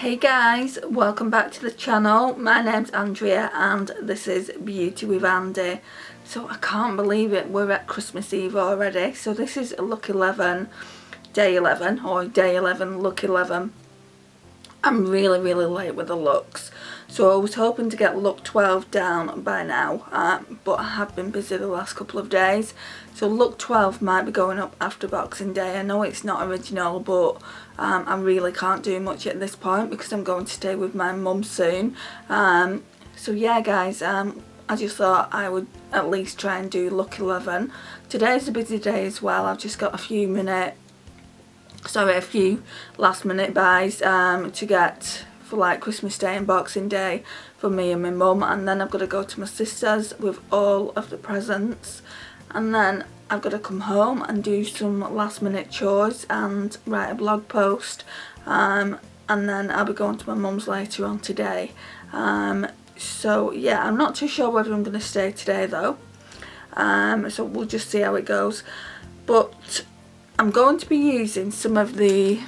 Hey guys, welcome back to the channel. My name's Andrea and this is Beauty with Andy. So I can't believe it, we're at Christmas Eve already. So this is look 11, day 11, or day 11, look 11. I'm really late with the looks. So I was hoping to get look 12 down by now, but I have been busy the last couple of days. So look 12 might be going up after Boxing Day. I know it's not original, but I really can't do much at this point because I'm going to stay with my mum soon. So yeah guys, I just thought I would at least try and do look 11. Today's a busy day as well. I've just got a few last minute buys to get for like Christmas Day and Boxing Day for me and my mum, and then I've got to go to my sister's with all of the presents, and then I've got to come home and do some last minute chores and write a blog post, and then I'll be going to my mum's later on today. So yeah, I'm not too sure whether I'm going to stay today though, so we'll just see how it goes. But I'm going to be using some of the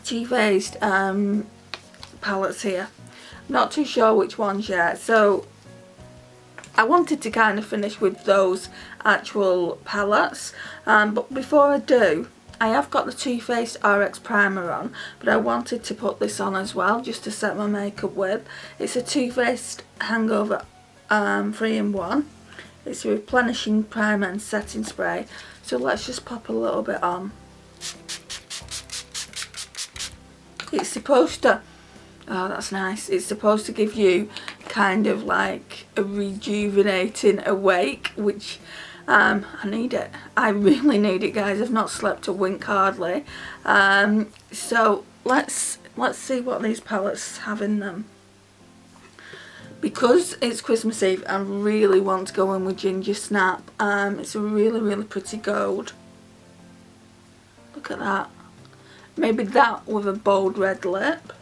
Too Faced palettes here. I'm not too sure which ones yet, so I wanted to kind of finish with those actual palettes, but before I do, I have got the Too Faced RX primer on, but I wanted to put this on as well just to set my makeup with. It's a Too Faced Hangover 3-in-1. It's a replenishing primer and setting spray. So let's just pop a little bit on. It's supposed to, oh that's nice, it's supposed to give you kind of like a rejuvenating awake, which I need it. I really need it guys. I've not slept a wink hardly. So let's see what these palettes have in them. Because it's Christmas Eve, I really want to go in with Ginger Snap. It's a really pretty gold. Look at that. Maybe that with a bold red lip.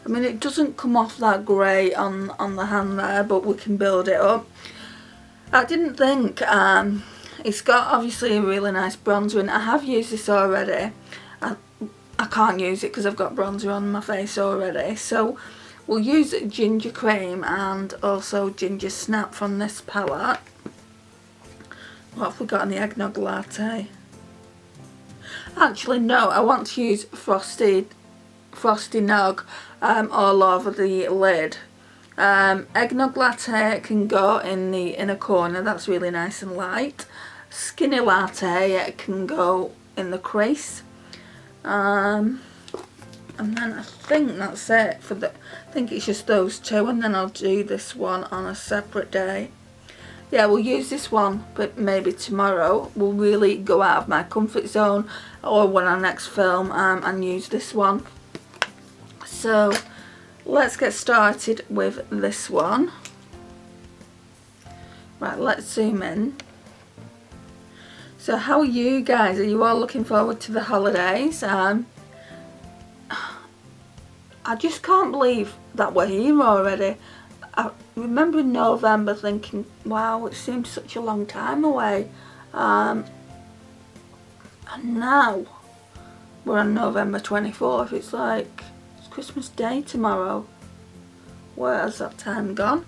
I mean, it doesn't come off that great on the hand there, but we can build it up. I didn't think, it's got obviously a really nice bronzer in. I have used this already. I can't use it because I've got bronzer on my face already. So we'll use Ginger Cream and also Ginger Snap from this palette. What have we got in the Eggnog Latte? Actually no, I want to use Frosty Nog all over the lid. Eggnog Latte can go in the inner corner, that's really nice and light. Skinny Latte can go in the crease. And then I think that's it for the, I think it's just those two, and then I'll do this one on a separate day. Yeah, we'll use this one, but maybe tomorrow we'll really go out of my comfort zone, or when I next film, and use this one. So let's get started with this one. Right, let's zoom in. So how are you guys? Are you all looking forward to the holidays? I just can't believe that we're here already. I remember in November thinking, wow, it seems such a long time away. And now we're on November 24th. It's like, it's Christmas Day tomorrow. Where has that time gone?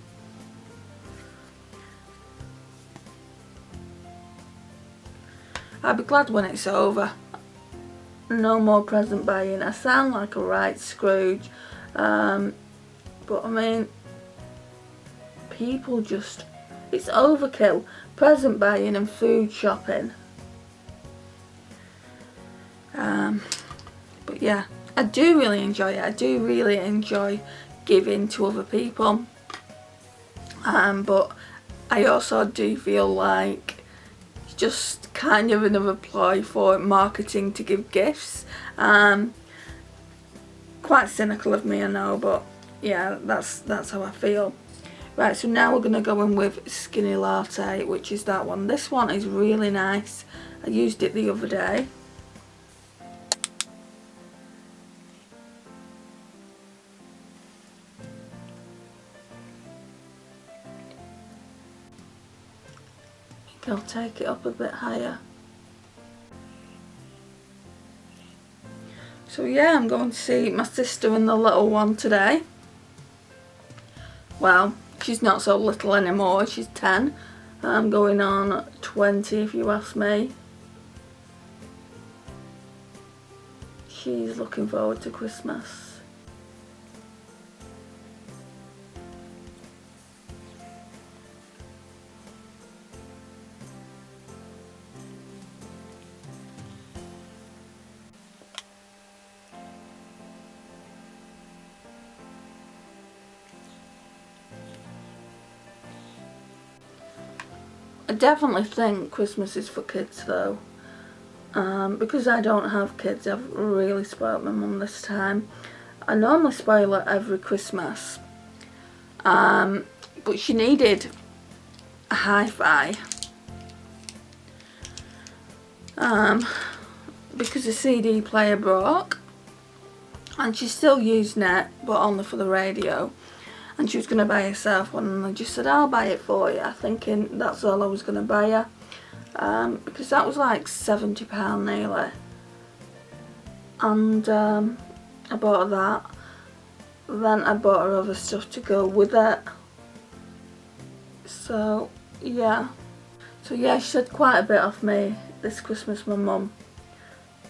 I'll be glad when it's over. No more present buying. I sound like a right Scrooge. But I mean, people just, it's overkill. Present buying and food shopping. But yeah, I do really enjoy it. I do really enjoy giving to other people. But I also do feel like it's just kind of another ploy for marketing to give gifts. Quite cynical of me, I know, but yeah, that's how I feel. Right, so now we're going to go in with Skinny Latte, which is that one. This one is really nice. I used it the other day. I think I'll take it up a bit higher. So So yeah, I'm going to see my sister and the little one today. Well, she's not so little anymore, she's 10. I'm going on 20 if you ask me. She's looking forward to Christmas. I definitely think Christmas is for kids though. Because I don't have kids, I've really spoilt my mum this time. I normally spoil her every Christmas. But she needed a hi-fi. Because the CD player broke. And she's still using it, but only for the radio. And she was going to buy herself one, and I just said, I'll buy it for you, thinking that's all I was going to buy her. Because that was like £70 nearly. And I bought her that. Then I bought her other stuff to go with it. So yeah. She said quite a bit off me this Christmas, my mum.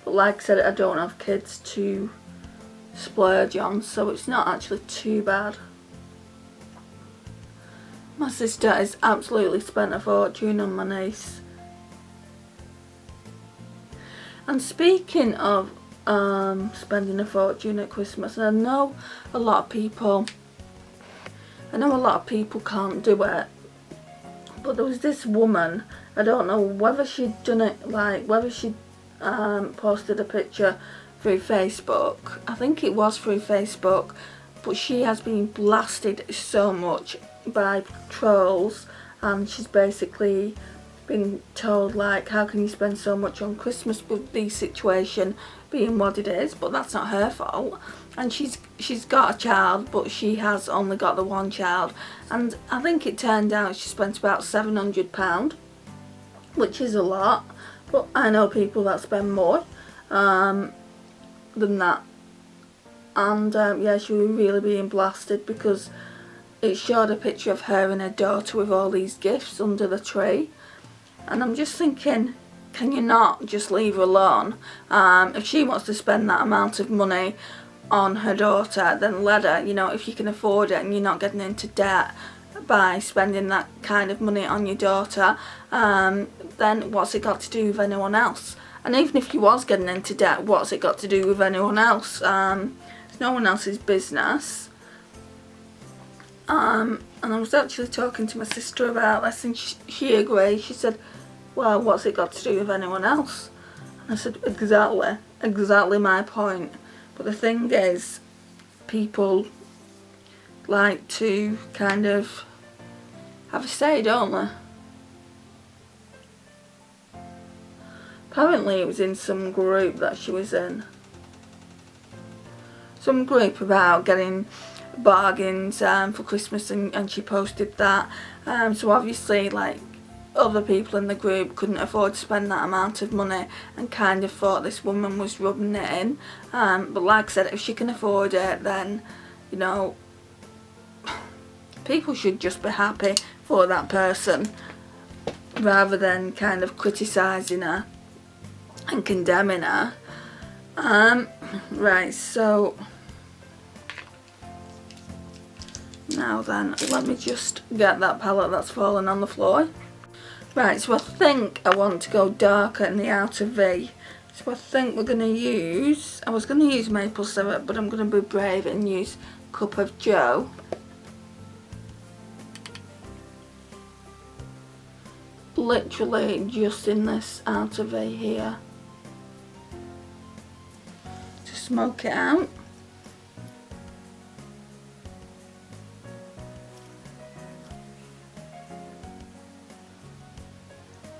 But like I said, I don't have kids to splurge on, so it's not actually too bad. My sister has absolutely spent a fortune on my niece. And speaking of spending a fortune at Christmas, and I know a lot of people can't do it, but there was this woman, I don't know whether she'd done it, like whether she'd posted a picture through Facebook. I think it was through Facebook, but she has been blasted so much by trolls, and she's basically been told, like, how can you spend so much on Christmas with the situation being what it is? But that's not her fault, and she's got a child, but she has only got the one child, and I think it turned out she spent about £700, which is a lot, but I know people that spend more than that. And yeah, she was really being blasted because it showed a picture of her and her daughter with all these gifts under the tree. And I'm just thinking, can you not just leave her alone? If she wants to spend that amount of money on her daughter, then let her. You know, if you can afford it and you're not getting into debt by spending that kind of money on your daughter, then what's it got to do with anyone else? And even if you was getting into debt, what's it got to do with anyone else? It's no one else's business. And I was actually talking to my sister about this, and she agreed. She said, well, what's it got to do with anyone else? And I said, exactly my point. But the thing is, people like to kind of have a say, don't they? Apparently it was in some group that she was in. Some group about getting bargains for Christmas, and she posted that. So obviously, like, other people in the group couldn't afford to spend that amount of money and kind of thought this woman was rubbing it in. But like I said, if she can afford it, then, you know, people should just be happy for that person rather than kind of criticising her and condemning her. Right, so now then, let me just get that palette that's fallen on the floor. Right, so I think I want to go darker in the outer V. So I think we're going to use, I was going to use maple syrup, but I'm going to be brave and use Cup of Joe. Literally just in this outer V here. To smoke it out.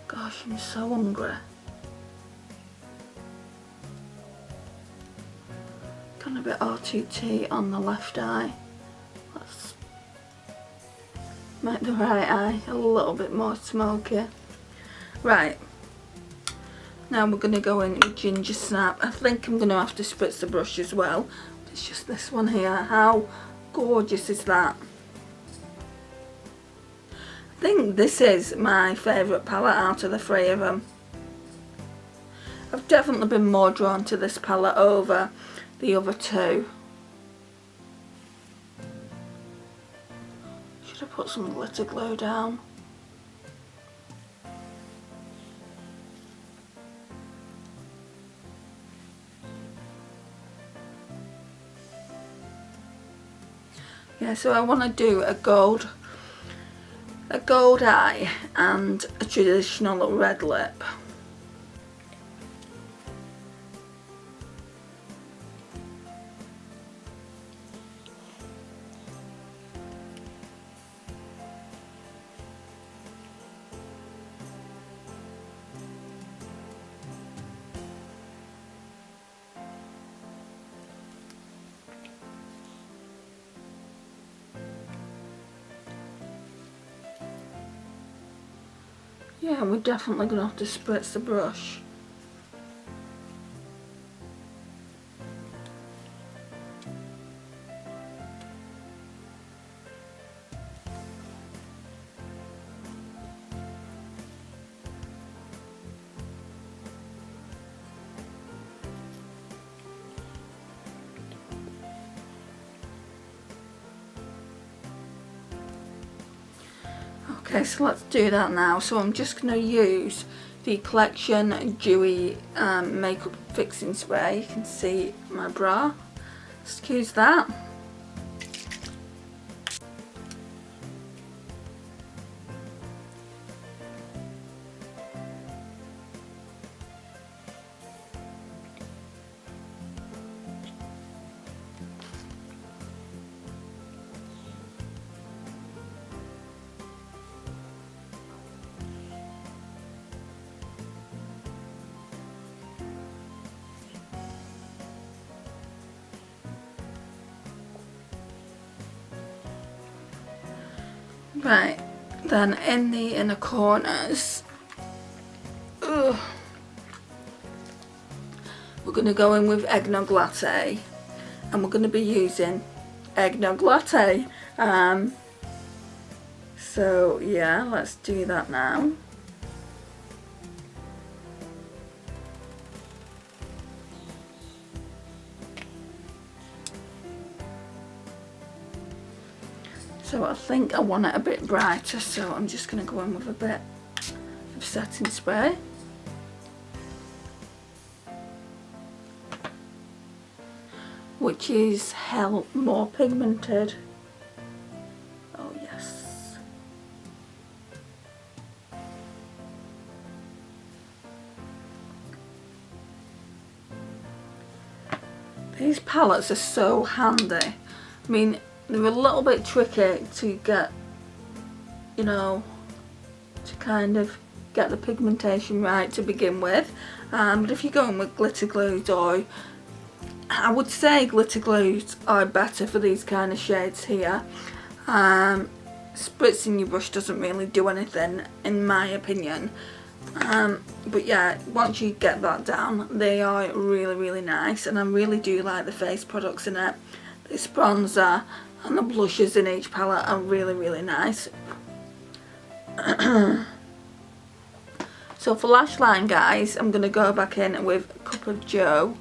Gosh, I'm so hungry. Got a bit R2T on the left eye. Let's make the right eye a little bit more smoky. Right. Now we're going to go in with Ginger Snap. I think I'm going to have to spritz the brush as well. It's just this one here. How gorgeous is that? I think this is my favourite palette out of the three of them. I've definitely been more drawn to this palette over the other two. Should I put some glitter glue down? Yeah, so I want to do a gold eye and a traditional red lip. Yeah, we're definitely going to have to spritz the brush. Okay, so let's do that now. So I'm just going to use the Collection Dewy Makeup Fixing Spray. You can see my bra. Excuse that. Right, then in the inner corners, we're going to go in with Eggnog Latte, and we're going to be using Eggnog Latte. So yeah, let's do that now. So I think I want it a bit brighter, so I'm just going to go in with a bit of setting spray. Which is hell more pigmented. Oh yes. These palettes are so handy. I mean, they're a little bit tricky to get, you know, to kind of get the pigmentation right to begin with. But if you're going with glitter glues, or I would say glitter glues are better for these kind of shades here. Spritzing your brush doesn't really do anything, in my opinion. But yeah, once you get that down, they are really, really nice, and I really do like the face products in it. This bronzer and the blushes in each palette are really, really nice. So for lash line, guys, I'm going to go back in with Cup of Joe.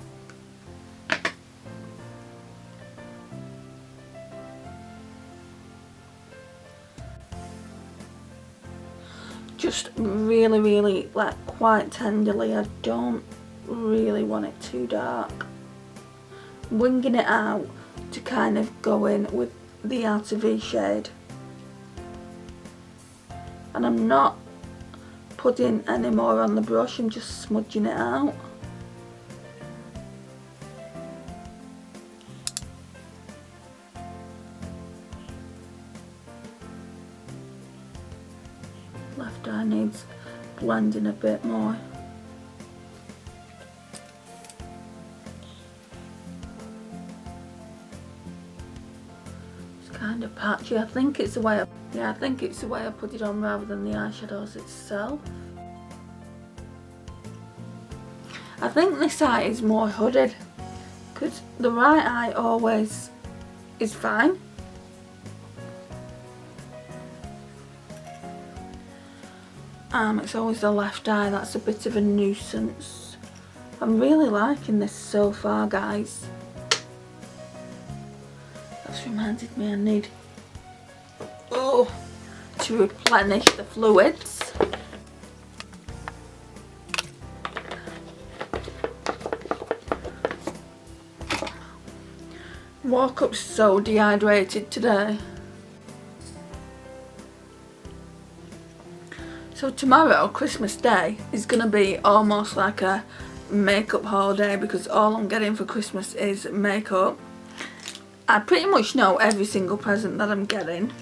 Just really, really, like, quite tenderly. I don't really want it too dark. Winging it out to kind of go in with the outer V shade. And I'm not putting any more on the brush, I'm just smudging it out. Left eye needs blending a bit more. Kind of patchy. I think it's the way I put it on rather than the eyeshadows itself. I think this eye is more hooded, because the right eye always is fine. It's always the left eye that's a bit of a nuisance. I'm really liking this so far, guys. That's reminded me I need to replenish the fluids. Woke up so dehydrated today. So tomorrow, Christmas Day, is going to be almost like a makeup holiday because all I'm getting for Christmas is makeup. I pretty much know every single present that I'm getting.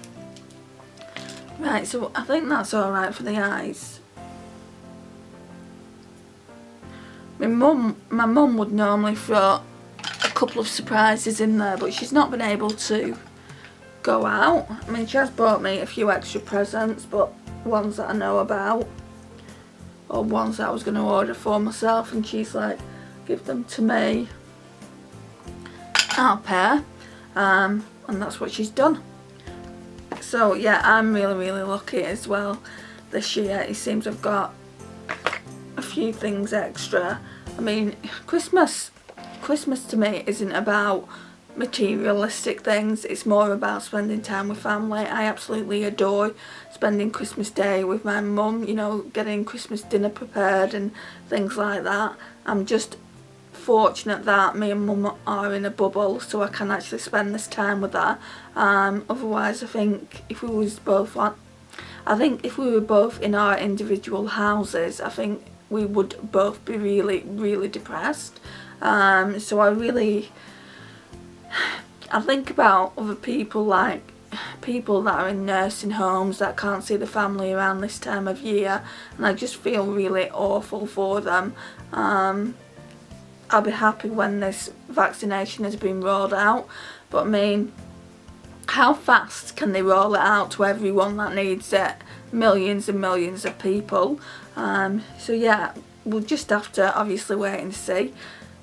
Right, so I think that's alright for the eyes. My mum would normally throw a couple of surprises in there, but she's not been able to go out. I mean, she has bought me a few extra presents, but ones that I know about, or ones that I was going to order for myself, and she's like, give them to me, I'll pay. And that's what she's done. So yeah, I'm really lucky as well this year. It seems I've got a few things extra. I mean, Christmas to me isn't about materialistic things, it's more about spending time with family. I absolutely adore spending Christmas Day with my mum, you know, getting Christmas dinner prepared and things like that. I'm just fortunate that me and mum are in a bubble, so I can actually spend this time with her. Otherwise, I think if we were both in our individual houses, I think we would both be really depressed. So I think about other people, like people that are in nursing homes that can't see the family around this time of year, and I just feel really awful for them. I'll be happy when this vaccination has been rolled out, but I mean, how fast can they roll it out to everyone that needs it? Millions and millions of people. So yeah, we'll just have to obviously wait and see.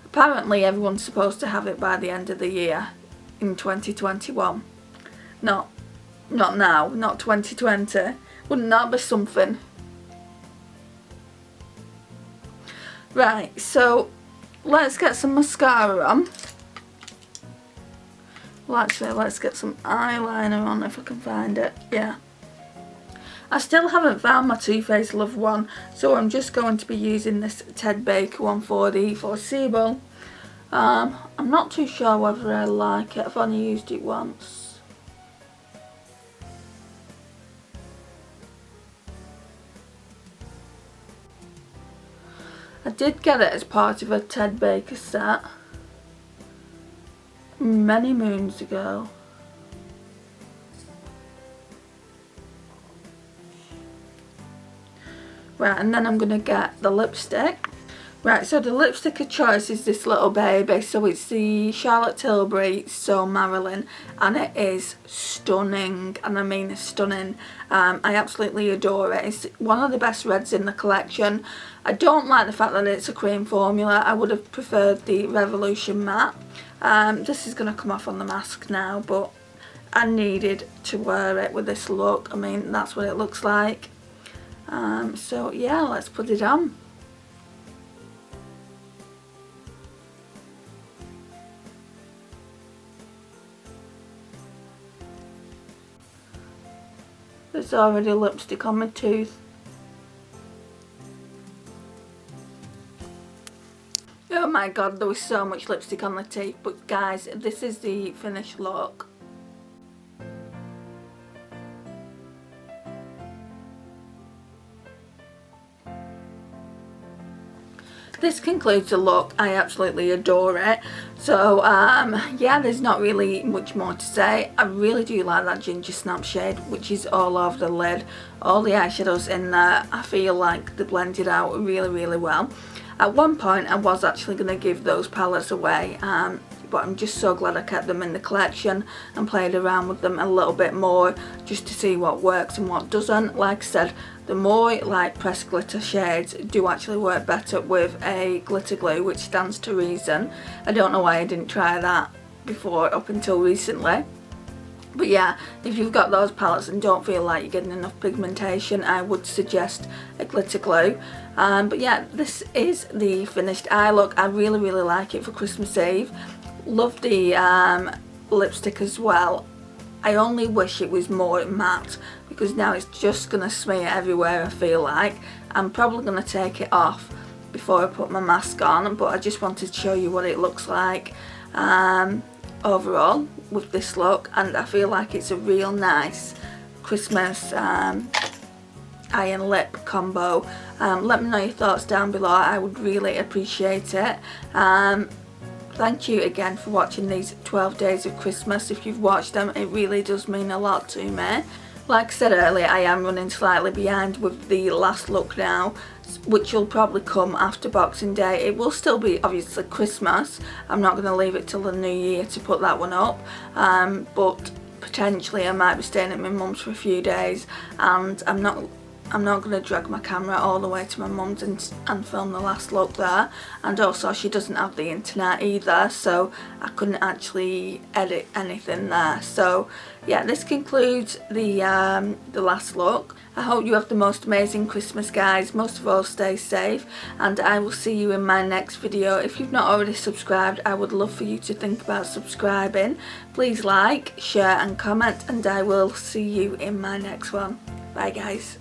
Apparently everyone's supposed to have it by the end of the year in 2021. Not now, not 2020. Wouldn't that be something? Right, so let's get some mascara on. Well, actually, let's get some eyeliner on if I can find it. Yeah. I still haven't found my Too Faced Love one, so I'm just going to be using this Ted Baker one for the foreseeable. I'm not too sure whether I like it. I've only used it once. I did get it as part of a Ted Baker set many moons ago. Right, and then I'm going to get the lipstick. Right, so the lipstick of choice is this little baby. So it's the Charlotte Tilbury So Marilyn, and it is stunning, and I mean stunning. I absolutely adore it. It's one of the best reds in the collection. I don't like the fact that it's a cream formula. I would have preferred the Revolution Matte. This is going to come off on the mask now, but I needed to wear it with this look. I mean, that's what it looks like. So yeah, let's put it on. There's already lipstick on my tooth. Oh my god, there was so much lipstick on the teeth, but guys, this is the finished look. This concludes the look. I absolutely adore it. So yeah, there's not really much more to say. I really do like that ginger snap shade, which is all over the lid. All the eyeshadows in there, I feel like they blended out really well. At one point I was actually going to give those palettes away, but I'm just so glad I kept them in the collection and played around with them a little bit more just to see what works and what doesn't. Like I said, the more like pressed glitter shades do actually work better with a glitter glue, which stands to reason. I don't know why I didn't try that before up until recently. But yeah, if you've got those palettes and don't feel like you're getting enough pigmentation, I would suggest a glitter glue. But yeah, this is the finished eye look. I really like it for Christmas Eve. Love the lipstick as well. I only wish it was more matte, because now it's just going to smear everywhere I feel like. I'm probably going to take it off before I put my mask on, but I just wanted to show you what it looks like overall with this look, and I feel like it's a real nice Christmas eye and lip combo. Let me know your thoughts down below, I would really appreciate it. Thank you again for watching these 12 days of Christmas. If you've watched them, it really does mean a lot to me. Like I said earlier, I am running slightly behind with the last look now, which will probably come after Boxing Day. It will still be obviously Christmas. I'm not going to leave it till the new year to put that one up, but potentially I might be staying at my mum's for a few days, and I'm not going to drag my camera all the way to my mum's and film the last look there. And also she doesn't have the internet either, so I couldn't actually edit anything there. So yeah, this concludes the last look. I hope you have the most amazing Christmas, guys. Most of all, stay safe, and I will see you in my next video. If you've not already subscribed, I would love for you to think about subscribing. Please like, share and comment, and I will see you in my next one. Bye guys.